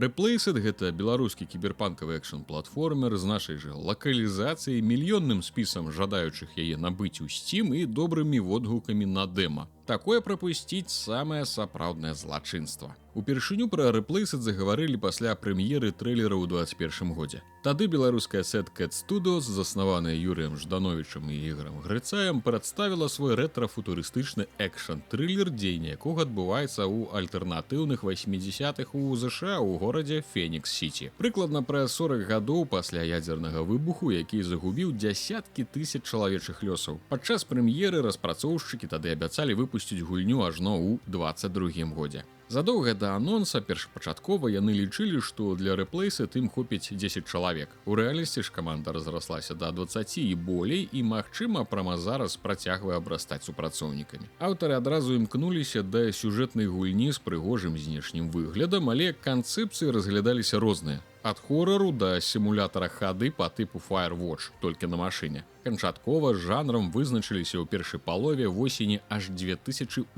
Replaced — гэта беларускі кіберпанкавы экшн-платформер з нашай жа лакалізацыяй, мільённым спісам жадаючых яе набыць у Steam і добрымі водгукамі на дэма. Такое прапусціць самае сапраўднае злачынства. Упершыню пра Replaced загаварылі пасля прэм'еры трэйлера ў 21 годзе. Тады беларуская Sad Cat Studios, заснаваная Юрыем Ждановічам і Ігорам Грыцаем, прадставіла свой рэтра-футурыстычны экшн-трылер, дзеянне якога адбываецца ў альтэрнатыўных 80-х у ЗША ў горадзе Фенікс-Сіці. Прыкладна праз 40 гадоў пасля ядзернага выбуху, які загубіў дзясяткі тысяч чалавечых лёсаў. Падчас прэм'еры распрацоўшчыкі тады абяцалі выпусціць гульню ажно ў 22 годзе. Задоўга да анонса першапачаткова яны лічылі, што для Replaced ім хопіць 10 чалавек. У рэальнасці ж каманда разраслася да 20 і болей, і, магчыма, прама зараз працягвае абрастаць супрацоўнікамі. Аўтары адразу імкнуліся да сюжэтнай гульні з прыгожым знешнім выглядам, але канцэпцыі разглядаліся розныя. Ад хорару да сімулятара хады па тыпу Firewatch, толькі на машыне. Канчаткова з жанрам вызначыліся ў першай палове восені аж 2018,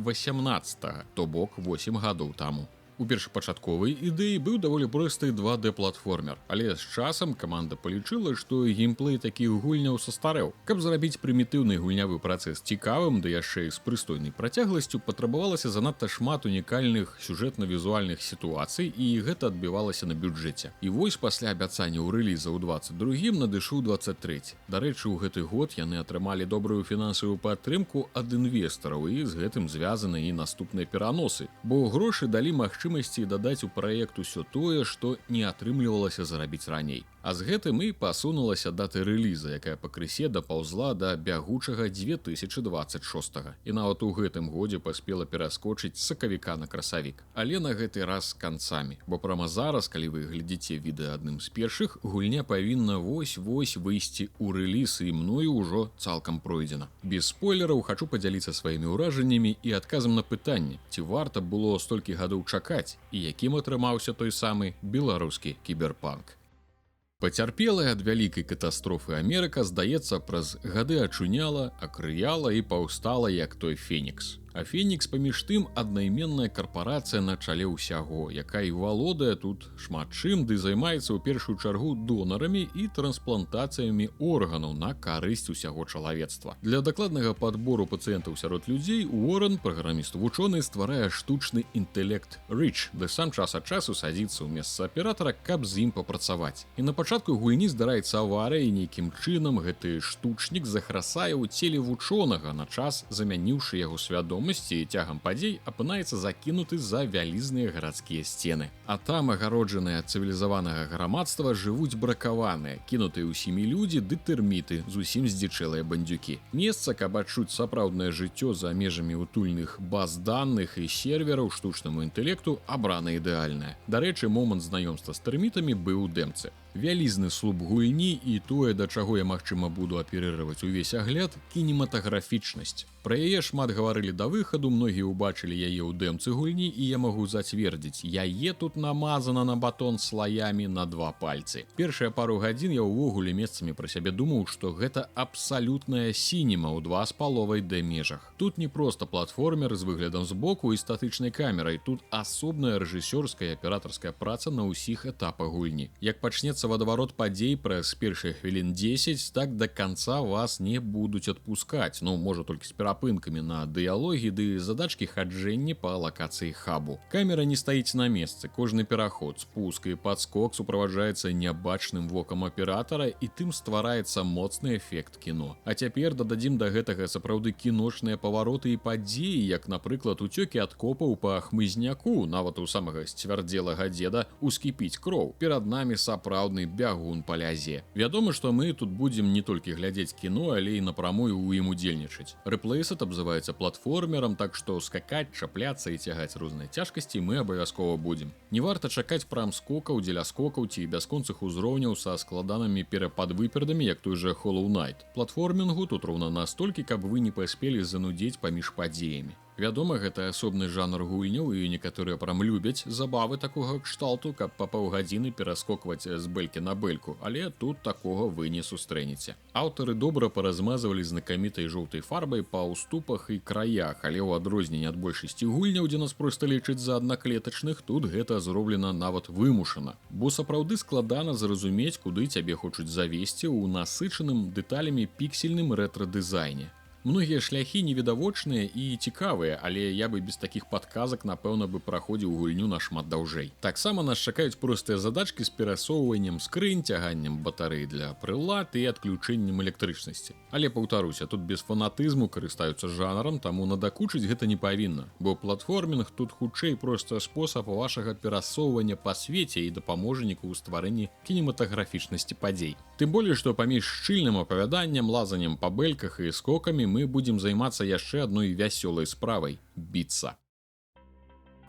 то бок 8 гадоў таму. У першапачатковай ідэі быў даволі просты 2D-платформер, але з часам каманда палічыла, што геймплей такіх гульняў састарэў. Каб зрабіць прымітыўны гульнявы працэс цікавым, да яшчэ і з прыстойнай працягласцю, патрабавалася занадта шмат унікальных сюжэтна-візуальных сітуацый, і гэта адбівалася на бюджэце. І вось пасля абяцанняў рэліза ў 22-м надышоў 23. Дарэчы, у гэты год яны атрымалі добрую фінансавую падтрымку ад інвестараў, і з гэтым звязаны і наступныя пераносы, бо грошы далі магчымасці дадаць у праект усё тое, што не атрымлівалася зарабіць раней. А з гэтым і пасунулася дата рэліза, якая пакрысе дапаўзла да бягучага 2026. І нават у гэтым годзе паспела пераскочыць з сакавіка на красавік. Але на гэты раз з канцамі, бо прама зараз, калі вы глядзіце відэа адным з першых, гульня павінна вось-вось выйсці ў рэліз, і мною ўжо цалкам пройдзена. Без спойлераў хачу падзяліцца сваімі ўражаннямі і адказам на пытанне, ці варта было столькі гадоў чакаць, і якім атрымаўся той самы беларускі кіберпанк. Пацярпелая ад вялікай катастрофы Амерыка, здаецца, праз гады ачуняла, акрыяла і паўстала як той Фенікс. А Фенікс, паміж тым, аднайменная карпарацыя на чале ўсяго, якая валодае тут шмат чым, ды займаецца ў першую чаргу донарамі і трансплантацыямі органаў на карысць усяго чалавецтва. Для дакладнага падбору пацыентаў сярод людзей Уоррен, праграміст-вучоны, стварае штучны інтэлект Rich, ды сам час ад часу садзіцца ў месца аператара, каб з ім папрацаваць. І на пачатку гульні здараецца аварыя, і нейкім чынам гэты штучнік захрасае ў целе вучонага, на час замяніўшы яго свядомасць, і цягам падзей апынаецца закінуты за вялізныя гарадскія сцены. А там, агароджаныя ад цывілізаванага грамадства, жывуць бракаваныя, кінутыя ўсімі людзі ды тэрміты, зусім здзічэлыя бандзюкі. Месца, каб адчуць сапраўднае жыццё за межамі утульных баз даных і сервераў штучнаму інтэлекту абрана ідэальнае. Дарэчы, момант знаёмства з тэрмітамі быў у дэмцы. Вялізны слуп гульні і тое, да чаго я, магчыма, буду аперировать увесь агляд, кінематаграфічнасць. Пра яе шмат гаварылі да выхаду, многія ўбачылі яе ў дэмцы гульні, і я магу зацвердзіць, яе тут намазана на батон слаямі на 2 пальцы. Першыя пару гадзін я ўвогуле месцамі пра сябе думаў, што гэта абсалютная сінема ў 2,5D межах. Тут не проста платформер з выглядам збоку і статычнай камерай, тут асобная рэжысёрская і аператарская праца на ўсіх этапах гульні. Як пачнецца вадаварот падзей праз першых хвілін 10, так да канца вас не будуць адпускаць, ну, можа, толькі з перапынкамі на дыялогі ды задачкі хаджэння па лакацыі хабу. Камера не стаіць на месцы, кожны пераход, спуск і падскок суправаджаецца нябачным вокам аператара, і тым ствараецца моцны эфект кіно. А цяпер дададзім да гэтага сапраўды кіношныя павароты і падзеі, як, напрыклад, уцёкі ад копаў па хмызняку, нават у самага сцвярдзелага дзеда ускіпіць кроў. Перад намі сапраўдны бягун па лязе. Вядома, што мы тут будзем не толькі глядзець кіно, але і напрамую ў ім удзельнічаць. Replaced абзываецца платформерам, так што скакаць, чапляцца і цягаць розныя цяжкасці мы абавязкова будзем. Не варта чакаць прам скокаў, дзеля скокаў ці бясконцых узроўняў са складанымі перападвыпердамі, як той жа Hollow Knight. Платформінгу тут роўна настолькі, каб вы не паспелі занудзець паміж падзеямі. Вядома, гэта асобны жанр гульняў, і некаторыя прям любяць забавы такога кшталту, каб па паўгадзіны пераскокваць з бэлькі на бэльку, але тут такога вы не сустрэнеце. Аўтары добра паразмазвалі знакамітай жоўтай фарбай па ўступах і краях, але ў адрозненне ад большасці гульняў, дзе нас проста лічаць за аднаклетачных, тут гэта зроблена нават вымушана. Бо сапраўды складана зразумець, куды цябе хочуць завесці ў насычаным дэталямі піксельным рэтра-дызайне. Многія шляхі невідавочныя і цікавыя, але я бы без такіх падказак, напэўна, бы праходзіў гульню нашмат даўжэй. Таксама нас чакаюць простыя задачкі з перасоўваннем скрынь, цяганнем батарэі для прылад і адключэннем электрычнасці. Але, паўтаруся, тут без фанатызму карыстаюцца жанрам, таму надакучыць гэта не павінна, бо платформінг тут хутчэй проста спосаб вашага перасоўвання па свеце і дапаможніку ў стварэнні кінематаграфічнасці падзей. Тым болей, што паміж шчыльным апавяданнем, лазаннем па бэльках і скокамі мы будзем займацца яшчэ адной вясёлай справай – біцца.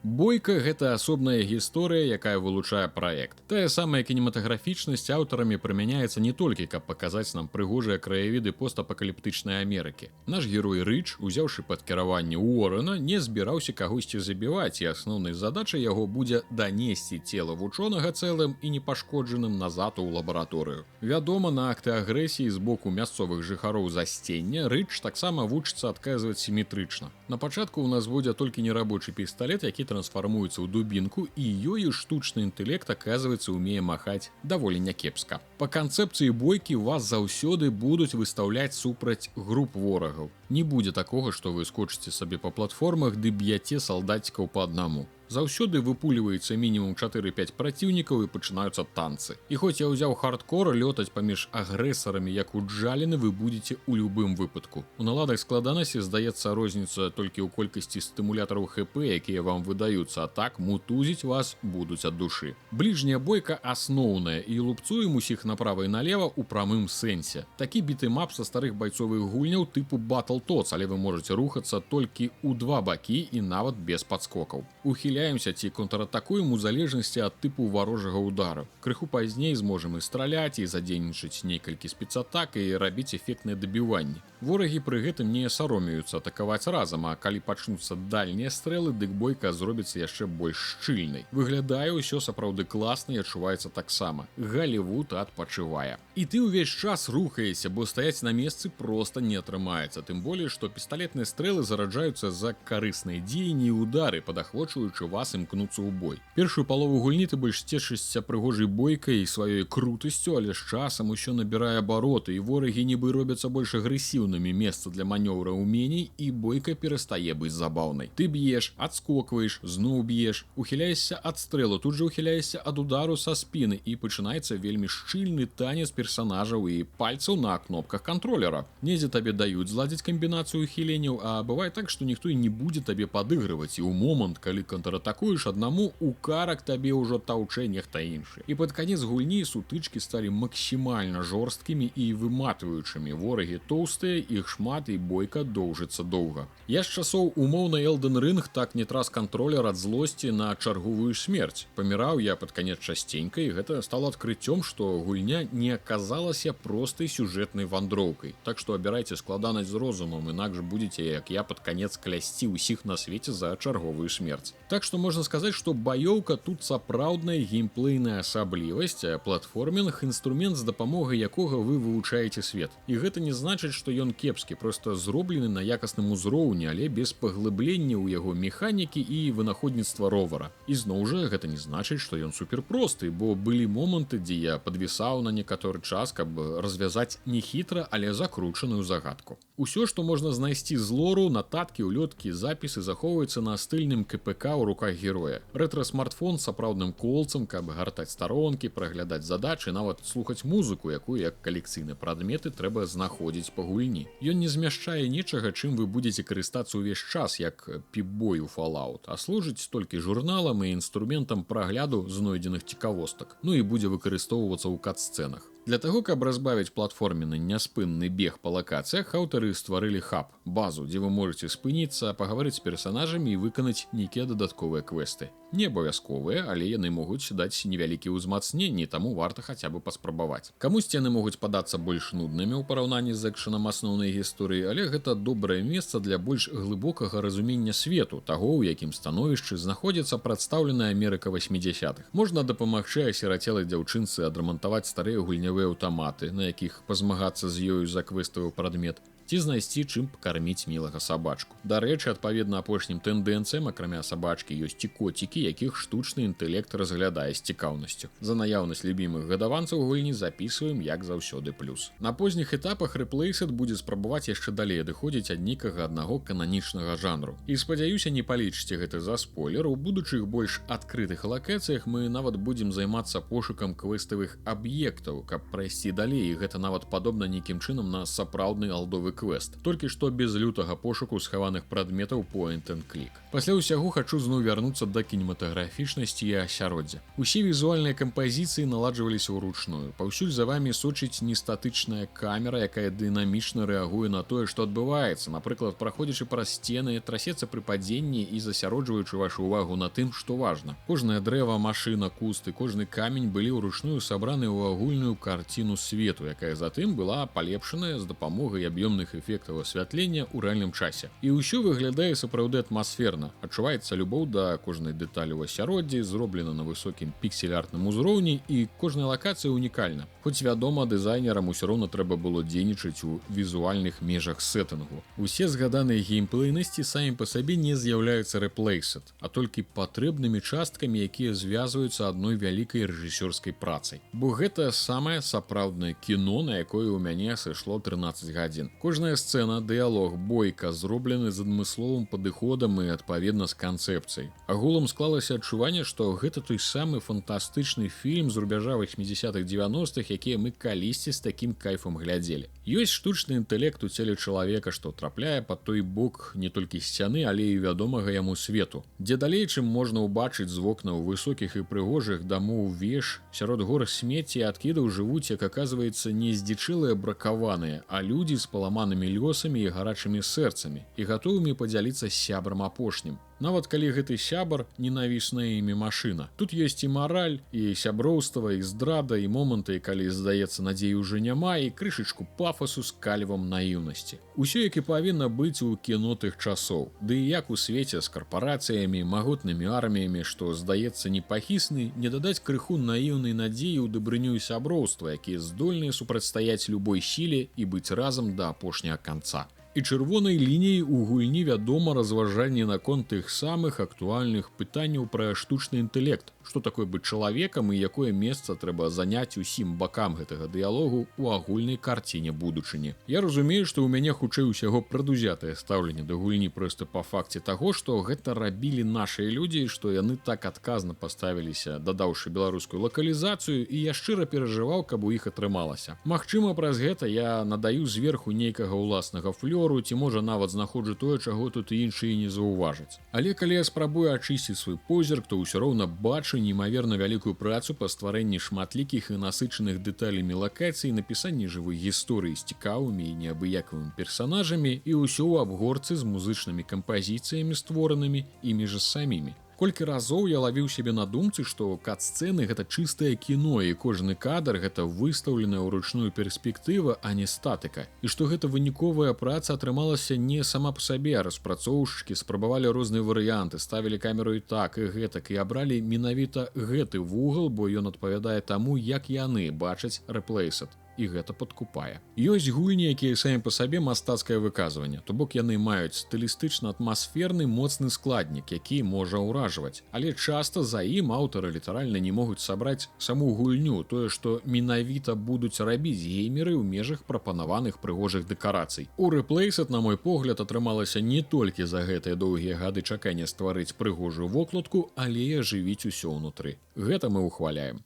Бойка – гэта асобная гісторыя, якая вылучае праект. Тая самая кінематаграфічнасць аўтарамі прымяняецца не толькі, каб паказаць нам прыгожыя краявіды постапакаліптычнай Амерыкі. Наш герой Рыч, узяўшы пад кіраванне Уоррена, не збіраўся кагосьці забіваць, і асноўнай задачай яго будзе данесці цела вучонага цэлым і непашкоджаным назад у лабараторыю. Вядома, на акты агрэсіі з боку мясцовых жыхароў засцення Рыч таксама вучыцца адказваць сіметрычна. На пачатку ў нас будзе толькі нерабочы пісталет, які трансфармуецца ў дубінку, і ёю штучны інтэлект, аказваецца, умее махаць даволі някепска. Па канцэпцыі бойкі вас заўсёды будуць выстаўляць супраць груп ворагаў. Не будзе такога, што вы скочыце сабе па платформах ды б'яце салдацікаў па аднаму. Заўсёды выпуліваецца мінімум 4-5 праціўнікаў і пачынаюцца танцы. І хоць я ўзяў хардкор, лётаць паміж агрэсарамі, як у джаліны, вы будзеце ў любым выпадку. У наладах складанасці, здаецца, розніца толькі ў колькасці стымулятараў ХП, якія вам выдаюцца, а так мутузіць вас будуць ад душы. Бліжняя бойка асноўная, і лупцуем усіх направа і налева ў прамым сэнсе. Такі бітэмап са старых байцовых гульняў тыпу Battletoads, але вы можаце рухацца толькі ў два бакі і нават без падскокаў. Ухіляемся ці контратакуем у залежнасці ад тыпу варожага ўдару. Крыху пазней зможам і страляць, і задзейнічаць некалькі спецатак і рабіць эфектныя дабіванні. Ворагі пры гэтым не саромеюцца атакаваць разам, а калі пачнуцца дальнія стрэлы, дык бойка зробіцца яшчэ больш шчыльнай. Выглядае ўсё сапраўды класна і адчуваецца таксама. Галівуд адпачывае. І ты ўвесь час рухаешся, бо стаяць на месцы проста не атрымаецца. Тым болей, што пісталетныя стрэлы зараджаюцца за карысныя дзеянні і ўдары, падахвочваючы вас імкнуцца ў бой. Першую палову гульні ты больш цешышся прыгожай бойкай і сваёй крутасцю, але з часам усё набірае абароты, і ворагі нібы робяцца больш агрэсіўнымі, месца для манёўра умений, і бойка перастае быць забаўнай. Ты б'еш, адскокваеш, зноў б'еш, ухіляешся ад стрэлу, тут жа ухіляешся ад удару са спіны, і пачынаецца вельмі шчыльны танец персанажаў і пальцаў на кнопках кантролера. Недзе табе даюць зладзіць камбінацыю ухіленняў, а бывае так, што ніхто і не будзе табе падыгрываць, і ў момант, калі контратакуеш аднаму, у карак табе ўжо таўчэ нехта іншы. І пад канец гульні сутычкі сталі максімальна жорсткімі і выматваючымі. Ворагі тоўстыя, іх шмат, і бойка доўжыцца доўга. Я з часоў умоўна Elden Ring так не трас кантролер ад злосці на чарговую смерць. Паміраў я пад канец часценька, і гэта стало адкрыццём, што гульня не аказалася простай сюжэтнай вандроўкай. Так што абірайце складанасць з розумам, інакш будзеце, як я, пад канец клясці ўсіх на свеце за чарговую смерць. Так што можна сказаць, што баёўка тут сапраўдная геймплейная асаблівасць, а платформінг – інструмент, з дапамогай якога вы вывучаеце свет. І гэта не значыць, што ён кепскі, проста зроблены на якасным узроўні, але без паглыблення ў яго механікі і вынаходніцтва ровара. І зноў жа, гэта не значыць, што ён суперпросты, бо былі моманты, дзе я падвісаў на некаторы час, каб развязаць не хітра, але закручаную загадку. Усё, што можна знайсці з лору, нататкі, улёткі, запісы захоўваюцца на стыльным КПК ў руках героя. Рэтра-смартфон з сапраўдным колцам, каб гартаць старонкі, праглядаць задачы, нават слухаць музыку, якую, як калекцыйныя прадметы, трэба знаходзіць па гульні. Ён не змяшчае нічага, чым вы будзеце карыстацца ўвесь час, як піп-бой у Fallout, а служыць толькі журналам і інструментам прагляду знойдзеных цікавостак, ну і будзе выкарыстоўвацца ў кат-сцэнах. Для таго, каб разбавіць платформенны няспынны бег па лакацыях, аўтары стварылі хаб, базу, дзе вы можаце спыніцца, пагаварыць з персанажамі і выканаць нейкія дадатковыя квесты. Не абавязковыя, але яны могуць даць невялікія ўзмацненні, таму варта хаця бы паспрабаваць. Камусьці яны могуць падацца больш нуднымі ў параўнанні з экшанам асноўнай гісторыі, але гэта добрае месца для больш глыбокага разумення свету, таго, у якім становішчы знаходзіцца прадстаўленая Амерыка 80-х. Можна дапамагчы асірацелай дзяўчынцы адрамантаваць старыя гульнявыя аўтаматы, на якіх пазмагацца з ёю за квеставы прадмет, ці знайсці чым пакарміць мілага сабачку. Дарэчы, адпаведна апошнім тэндэнцыям, акрамя сабачкі, ёсць і коцікі, якіх штучны інтэлект разглядае з цікаўнасцю. За наяўнасць любімых гадаванцаў гульні запісваем, як заўсёды, плюс. На позніх этапах Replaced будзе спрабаваць яшчэ далей адыходзіць ад нейкага аднаго кананічнага жанру. І спадзяюся, не палічыце гэта за спойлер, у будучых больш адкрытых лакацыях мы нават будзем займацца пошукам квеставых аб'ектаў, каб прайсці далей, і гэта нават падобна нейкім чынам на сапраўдны алдовы квест, толькі што без лютага пошуку схаваных прадметаў point and click. Пасля ўсяго хачу зноў вярнуцца да кінематаграфічнасці і асяроддзя. Усе візуальныя кампазіцыі наладжваліся ўручную. Паўсюль за вамі сочыць нестатычная камера, якая дынамічна рэагуе на тое, што адбываецца, напрыклад, праходзячы праз сцены, трасецца пры падзенні і засяроджваючы вашу ўвагу на тым, што важна. Кожнае дрэва, машына, куст і кожны камень былі ўручную сабраны ў агульную карціну свету, якая затым была палепшаная з дапамогай аб'ёмных эфектаў асвятлення ў рэальным часе. І ўсё выглядае сапраўды атмасферна. Адчуваецца любоў да кожнай дэталі ў асяроддзі, зроблена на высокім піксель-артным узроўні, і кожная лакацыя унікальна. Хоць, вядома, дызайнерам усё роўна трэба было дзейнічаць у візуальных межах сеттынгу. Усе згаданыя геймплейнасці самі па сабе не з'яўляюцца Replaced, а толькі патрэбнымі часткамі, якія звязваюцца адной вялікай рэжысёрскай працай. Бо гэта самае сапраўднае кіно, на якое ў мяне сышло 13 гадзін. Кожная сцэна, дыялог, бойка зроблены з адмысловым падыходам і адпаведна з канцэпцыяй. Агулам склалася адчуванне, што гэта той самы фантастычны фільм з рубяжа 80-х-90-х, якія мы калісьці з такім кайфам глядзелі. Ёсць штучны інтэлект у целе чалавека, што трапляе па той бок не толькі сцяны, але і вядомага яму свету. Дзе далей, чым можна ўбачыць з вокнаў высокіх і прыгожых дамоў веж, сярод гор смецці і адкідаў жывуць, як аказваецца, не здзічэлыя бракаваныя, а людзі з паламанымі лёсамі і гарачымі сэрцамі і гатовымі падзяліцца з сябрам апошнім. Нават калі гэты сябар ненавісная імі машына. Тут ёсць і мараль, і сяброўства, і здрада, і моманты, калі, здаецца, надзеі ўжо няма, і крышачку пафасу з калівам наіўнасці. Усё, як і павінна быць у кіно тых часоў. Ды і як у свеце з карпарацыямі, магутнымі арміямі, што, здаецца, непахісны, не дадаць крыху наіўнай надзеі ў дабрыню і сяброўства, якія здольныя супрацьстаяць любой сіле і быць разам да апошняга канца. І чырвонай лініяй у гульні, вядома, разважанне наконт тых самых актуальных пытанняў пра штучны інтэлект, што такое быць чалавекам і якое месца трэба заняць усім бакам гэтага дыялогу ў агульнай карціне будучыні. Я разумею, што ў мяне хутчэй усяго прадузятае стаўленне да гульні проста па факце таго, што гэта рабілі нашыя людзі, што яны так адказна паставіліся, дадаўшы беларускую лакалізацыю, і я шчыра перажываў, каб у іх атрымалася. Магчыма, праз гэта я надаю зверху нейкага ўласнага флёру, ці можа нават знаходжу тое, чаго тут і іншыя не заўважаць. Але калі я спрабую ачысціць свой позірк, то ўсё роўна бачу неймаверна вялікую працу па стварэнні шматлікіх і насычаных дэталямі лакацый, напісанні жывой гісторыі з цікавымі і неабыякавымі персанажамі і ўсё ў абгорцы з музычнымі кампазіцыямі, створанымі імі ж самімі. Колькі разоў я лавіў сябе на думцы, што кат-сцэны гэта чыстае кіно, і кожны кадр гэта выстаўленая ўручную перспектыва, а не статыка. І што гэта выніковая праца атрымалася не сама па сабе, а распрацоўшчыкі спрабавалі розныя варыянты, ставілі камеру і так, і гэтак, і абралі менавіта гэты вугал, бо ён адпавядае таму, як яны бачаць Replaced. І гэта падкупае. Ёсць гульні, якія самі па сабе мастацкае выказванне, то бок яны маюць стылістычна-атмасферны моцны складнік, які можа ўражваць. Але часта за ім аўтары літаральна не могуць сабраць саму гульню, тое, што менавіта будуць рабіць геймеры ў межах прапанаваных прыгожых дэкарацый. У Replaced, на мой погляд, атрымалася не толькі за гэтыя доўгія гады чакання стварыць прыгожую вокладку, але і ажывіць усё ўнутры. Гэта мы ўхваляем.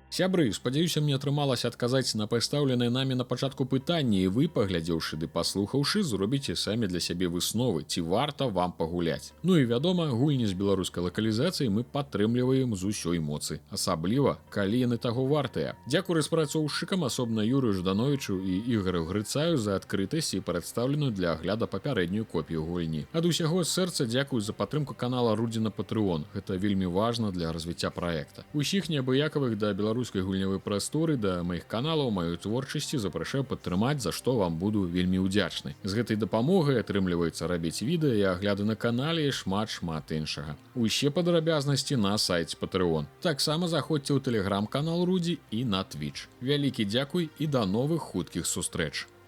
Сябры, спадзяюся, мне атрымалася адказаць на пастаўленыя намі на пачатку пытанні, і вы, паглядзеўшы ды паслухаўшы, зробіце самі для сябе высновы, ці варта вам пагуляць. Ну і вядома, гульні з беларускай лакалізацыяй мы падтрымліваем з усёй моцы, асабліва, калі яны таго вартыя. Дзякую распрацоўшчыкам, асобна Юрыю Ждановічу і Ігорю Грыцаю за адкрытасць і прадстаўленую для агляда папярэднюю копію гульні. Ад усяго сэрца дзякую за падтрымку канала Рудзі на Patreon. Гэта вельмі важна для развіцця праекта. Усіх неабыякавых да беларускай гульнявой прасторы да маіх каналаў, маёй творчасці запрашаю падтрымаць, за што вам буду вельмі ўдзячны. З гэтай дапамогай атрымліваецца рабіць відэа і агляды на канале і шмат іншага. Усе падрабязнасці на сайце Patreon. Таксама заходзьце ў тэлеграм-канал Рудзі і на Twitch. Вялікі дзякуй і да новых хуткіх сустрэч!